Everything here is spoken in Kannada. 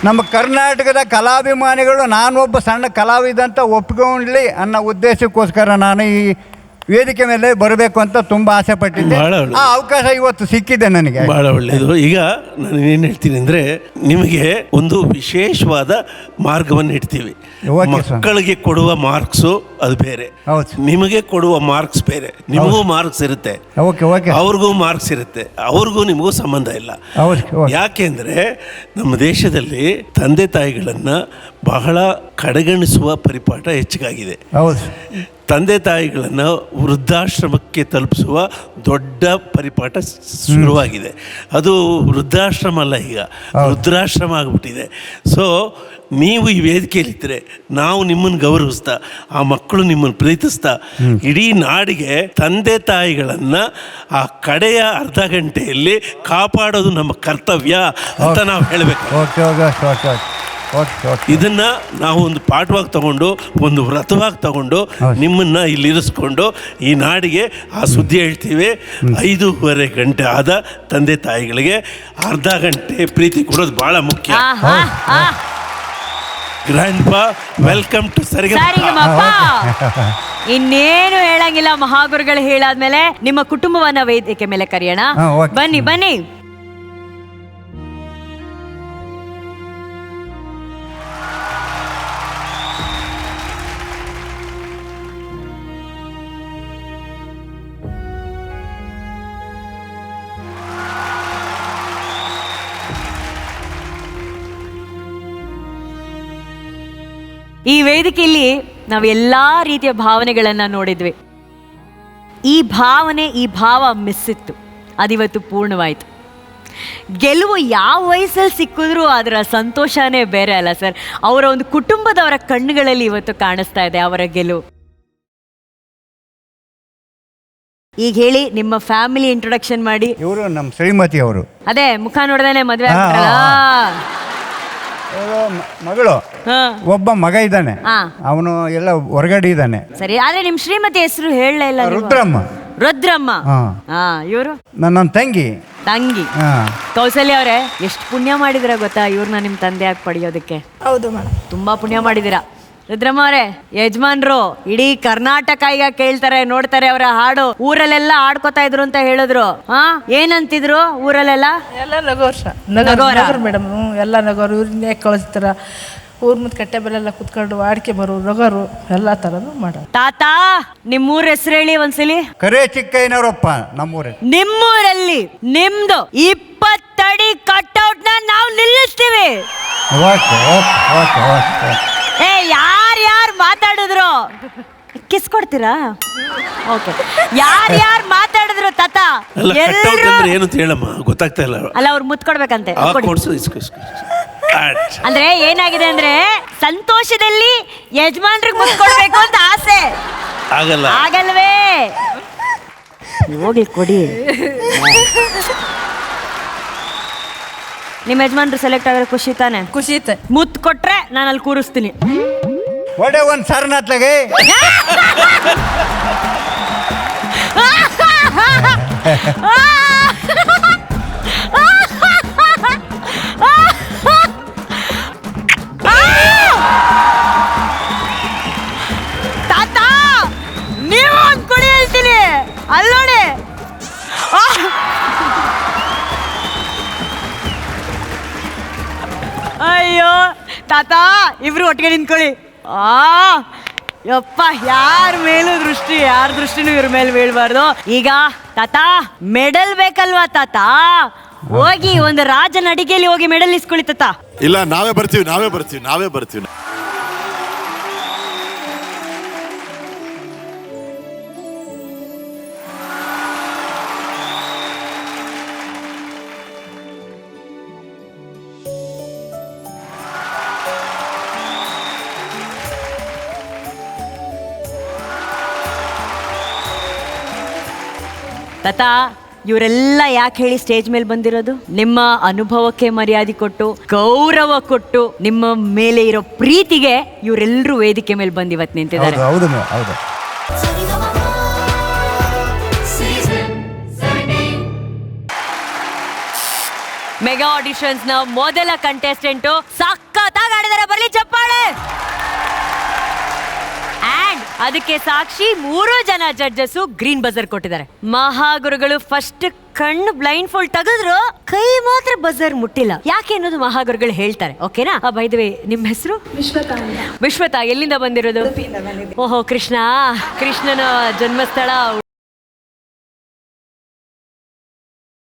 ನಮ್ಮ ಕರ್ನಾಟಕದ ಕಲಾಭಿಮಾನಿಗಳು ನಾನೊಬ್ಬ ಸಣ್ಣ ಕಲಾವಿದ ಅಂತ ಒಪ್ಕೊಳ್ಳಿ ಅನ್ನೋ ಉದ್ದೇಶಕ್ಕೋಸ್ಕರ ನಾನು ಈ ವೇದಿಕೆ ಮೇಲೆ ಬರಬೇಕು ಅಂತ ತುಂಬ ಆಸೆ ಪಟ್ಟಿದ್ದೆ. ಆ ಅವಕಾಶ ಇವತ್ತು ಸಿಕ್ಕಿದೆ ನನಗೆ, ಬಹಳ ಒಳ್ಳೆಯದು. ಈಗ ನಾನು ಏನು ಹೇಳ್ತೀನಿ ಅಂದರೆ, ನಿಮಗೆ ಒಂದು ವಿಶೇಷವಾದ ಮಾರ್ಗವನ್ನು ಇಡ್ತೀವಿ. ಮಕ್ಕಳಿಗೆ ಕೊಡುವ ಮಾರ್ಕ್ಸು ಅದು ಬೇರೆ, ನಿಮಗೆ ಕೊಡುವ ಮಾರ್ಕ್ಸ್ ಬೇರೆ. ನಿಮಗೂ ಮಾರ್ಕ್ಸ್ ಇರುತ್ತೆ, ಅವ್ರಿಗೂ ಮಾರ್ಕ್ಸ್ ಇರುತ್ತೆ, ಅವ್ರಿಗೂ ನಿಮಗೂ ಸಂಬಂಧ ಇಲ್ಲ. ಯಾಕೆಂದರೆ ನಮ್ಮ ದೇಶದಲ್ಲಿ ತಂದೆ ತಾಯಿಗಳನ್ನು ಬಹಳ ಕಡೆಗಣಿಸುವ ಪರಿಪಾಠ ಹೆಚ್ಚಾಗಿದೆ. ತಂದೆ ತಾಯಿಗಳನ್ನು ವೃದ್ಧಾಶ್ರಮಕ್ಕೆ ತಲುಪಿಸುವ ದೊಡ್ಡ ಪರಿಪಾಠ ಶುರುವಾಗಿದೆ. ಅದು ವೃದ್ಧಾಶ್ರಮ ಅಲ್ಲ, ಈಗ ವೃದ್ಧಾಶ್ರಮ ಆಗಿಬಿಟ್ಟಿದೆ. ಸೊ ನೀವು ಈ ವೇದಿಕೆಯಲ್ಲಿದ್ದರೆ ನಾವು ನಿಮ್ಮನ್ನು ಗೌರವಿಸ್ತಾ, ಆ ಮಕ್ಕಳು ನಿಮ್ಮನ್ನು ಪ್ರೀತಿಸ್ತಾ, ಇಡೀ ನಾಡಿಗೆ ತಂದೆ ತಾಯಿಗಳನ್ನು ಆ ಕಡೆಯ ಅರ್ಧ ಗಂಟೆಯಲ್ಲಿ ಕಾಪಾಡೋದು ನಮ್ಮ ಕರ್ತವ್ಯ ಅಂತ ನಾವು ಹೇಳಬೇಕು. ಇದನ್ನು ನಾವು ಒಂದು ಪಾಠವಾಗಿ ತಗೊಂಡು, ಒಂದು ವ್ರತವಾಗಿ ತಗೊಂಡು ನಿಮ್ಮನ್ನು ಇಲ್ಲಿ ಇರಿಸ್ಕೊಂಡು ಈ ನಾಡಿಗೆ ಆ ಸುದ್ದಿ ಹೇಳ್ತೀವಿ. 5:30 ಗಂಟೆ ಆದ ತಂದೆ ತಾಯಿಗಳಿಗೆ ಅರ್ಧ ಗಂಟೆ ಪ್ರೀತಿ ಕೊಡೋದು ಭಾಳ ಮುಖ್ಯ. ಗ್ರ್ಯಾಂಡ್ ಪಾ, ವೆಲ್ಕಮ್ ಟು ಸರಿಗಮಪ. ಇನ್ನೇನು ಹೇಳಂಗಿಲ್ಲ, ಮಹಾಗುರುಗಳು ಹೇಳಾದ್ಮೇಲೆ ನಿಮ್ಮ ಕುಟುಂಬವನ್ನ ವೇದಿಕೆ ಮೇಲೆ ಕರೆಯೋಣ. ಬನ್ನಿ ಬನ್ನಿ. ಈ ವೇದಿಕೆಯಲ್ಲಿ ನಾವು ಎಲ್ಲಾ ರೀತಿಯ ಭಾವನೆಗಳನ್ನ ನೋಡಿದ್ವಿ. ಈ ಭಾವ ಮಿಸ್ ಇತ್ತು, ಅದಿವತ್ತು ಪೂರ್ಣವಾಯಿತು. ಗೆಲುವು ಯಾವ ವಯಸ್ಸಲ್ಲಿ ಸಿಕ್ಕಿದ್ರೂ ಅದರ ಸಂತೋಷನೇ ಬೇರೆ ಅಲ್ಲ ಸರ್. ಅವರ ಒಂದು ಕುಟುಂಬದವರ ಕಣ್ಣುಗಳಲ್ಲಿ ಇವತ್ತು ಕಾಣಿಸ್ತಾ ಇದೆ ಅವರ ಗೆಲುವು. ಈಗ ಹೇಳಿ, ನಿಮ್ಮ ಫ್ಯಾಮಿಲಿ ಇಂಟ್ರೊಡಕ್ಷನ್ ಮಾಡಿ. ಇವರು ನಮ್ಮ ಶ್ರೀಮತಿ ಅವರು. ಅದೇ ಮುಖ ನೋಡ್ದೇನೆ ಮದುವೆ ಮಗಳು, ಒಬ್ಬ ಮಗ ಇದ್ದಾನೆ, ಅವನು ಎಲ್ಲ ಹೊರಗಡೆ ಇದ್ದಾನೆ. ಸರಿ, ಆದ್ರೆ ನಿಮ್ ಶ್ರೀಮತಿ ಹೆಸರು ಹೇಳಲೇ ಇಲ್ಲ. ರುದ್ರಮ್ಮ. ಇವರು ನನ್ನ ತಂಗಿ. ಕೌಸಲ್ಯ ಅವರೇ, ಎಷ್ಟು ಪುಣ್ಯ ಮಾಡಿದಿರ ಗೊತ್ತಾ ಇವ್ರನ್ನ ನಿಮ್ ತಂದೆಯಾಗಿ ಪಡೆಯೋದಕ್ಕೆ. ಹೌದು ಮೇಡಮ್, ತುಂಬಾ ಪುಣ್ಯ ಮಾಡಿದಿರಾ. ರುದ್ರಮ್ಮ ಅವರೇ, ಯಜಮಾನ್ರು ಇಡೀ ಕರ್ನಾಟಕ ಈಗ ಕೇಳ್ತಾರೆ, ನೋಡ್ತಾರೆ ಅವರ ಹಾಡು. ಊರಲ್ಲೆಲ್ಲ ಆಡ್ಕೋತಾ ಇದ್ರು ಅಂತ ಹೇಳಿದ್ರು. ಏನಂತಿದ್ರು ಊರಲ್ಲೆಲ್ಲ? ಎಲ್ಲ ನಗೋರ ಮೇಡಮ್, ಎಲ್ಲ ನಗೋರು. ಇವ್ರನ್ನೇ ಕಳಿಸ್ತಾರ, ಊರ್ ಮುಂದೆ ಕಟ್ಟೆ ಬೆಲೆಲ್ಲ ಕುತ್ಕೊಂಡು ಆಡ್ಕೆ ಬರೋ ನಗೋರು, ಎಲ್ಲ ತರನು ಮಾಡೋ. ತಾತ, ನಿಮ್ಮೂರ ಹೆಸರು ಹೇಳಿ ಒಂದ್ಸಲಿ. ಕರೆ ಚಿಕ್ಕಯ್ಯನವರಪ್ಪ ನಮ್ಮೂರ. ನಿಮ್ಮೂರಲ್ಲಿ ನಿಮ್ದು 20 ಅಡಿ ಕಟ್ಔಟ್ ನ ನಾವು ನಿಲ್ಲಿಸ್ತೀವಿ. ಯಾರು ಮಾತಾಡಿದ್ರು ಕಿಸ್ ಕೊಡ್ತೀರಾ? ಓಕೆ, ಯಾರು ಮಾತಾಡಿದ್ರು ತಾತ? ಏನು ಹೇಳಮ್ಮ, ಗೊತ್ತಾಗ್ತಾ ಇಲ್ಲ. ಅಲ್ಲ, ಅವ್ರು ಮುತ್ತು ಕೊಡ್ಬೇಕಂತೆ. ಅಂದ್ರೆ ಏನಾಗಿದೆ ಅಂದ್ರೆ, ಸಂತೋಷದಲ್ಲಿ ಯಜಮಾನ್ರಿಗೆ ಮುತ್ತು ಕೊಡ್ಬೇಕು ಅಂತ ಆಸೆ. ಆಗಲ್ವೇ? ಹೋಗಿ ಕೊಡಿ. ನಿಮ್ಮ ಯಜಮಾನ್ರು ಸೆಲೆಕ್ಟ್ ಆದ್ರೆ ಖುಷಿ ತಾನೆ? ಖುಷಿ ಐತೆ. ಮುತ್ತು ಕೊಟ್ರೆ ನಾನು ಅಲ್ಲಿ ಕೂರಿಸ್ತೀನಿ. ಒಡೆ ಒಂದು ಸರ್ನಾತ್ಲಾಗೆ ತಾತ, ನೀವು ಒಂದು ಕೊಡಿ ಹೇಳ್ತೀನಿ. ಅಲ್ಲೋಡಿ. ಅಯ್ಯೋ ತಾತ, ಇಬ್ರು ಒಟ್ಟಿಗೆ ನಿಂತ್ಕೊಳ್ಳಿ. ಯಪ್ಪ, ಯಾರ ಮೇಲೂ ದೃಷ್ಟಿ, ಯಾರ ದೃಷ್ಟಿನೂ ಇವ್ರ ಮೇಲೆ ಬೀಳ್ಬಾರ್ದು. ಈಗ ತಾತ, ಮೆಡಲ್ ಬೇಕಲ್ವಾ ತಾತ? ಹೋಗಿ ಒಂದು ರಾಜನ ಅಡಿಗೆಯಲ್ಲಿ ಹೋಗಿ ಮೆಡಲ್ ಇಸ್ಕೊಳ್ಳಿ ತಾತ. ಇಲ್ಲ, ನಾವೇ ಬರ್ತೀವಿ. ತಾತ, ಇವರೆಲ್ಲ ಯಾಕೆ ಹೇಳಿ ಸ್ಟೇಜ್ ಮೇಲೆ ಬಂದಿರೋದು? ನಿಮ್ಮ ಅನುಭವಕ್ಕೆ ಮರ್ಯಾದೆ ಕೊಟ್ಟು, ಗೌರವ ಕೊಟ್ಟು, ನಿಮ್ಮ ಮೇಲೆ ಇರೋ ಪ್ರೀತಿಗೆ ಇವರೆಲ್ಲರೂ ವೇದಿಕೆ ಮೇಲೆ ಬಂದು ಇವತ್ತು ನಿಂತಿದ್ದಾರೆ. ಮೆಗಾ ಆಡಿಷನ್ಸ್ ನ ಮೊದಲ ಕಂಟೆಸ್ಟೆಂಟು ಸಖತ್ತಾಗಿ ಆಡಿದಾರೆ, ಬರ್ಲಿ ಚಪ್ಪಾಳೆ. ಅಂಡ್ ಅದಕ್ಕೆ ಸಾಕ್ಷಿ 3 ಜನ ಜಡ್ಜಸ್ ಗ್ರೀನ್ ಬಜರ್ ಕೊಟ್ಟಿದ್ದಾರೆ. ಮಹಾಗುರುಗಳು ಫಸ್ಟ್ ಕಣ್ಣು ಬ್ಲೈಂಡ್ ಫೋಲ್ಡ್ ತೆಗೆದ್ರು, ಕೈ ಮಾತ್ರ ಬಜರ್ ಮುಟ್ಟಿಲ್ಲ. ಯಾಕೆ ಅನ್ನೋದು ಮಹಾಗುರುಗಳು ಹೇಳ್ತಾರೆ. ಓಕೆನಾ? ಬೈ ದ ವೇ, ನಿಮ್ಮ ಹೆಸರು? ವಿಶ್ವತಾ. ಎಲ್ಲಿಂದ ಬಂದಿರೋದು? ಓಹೋ, ಕೃಷ್ಣನ ಜನ್ಮಸ್ಥಳ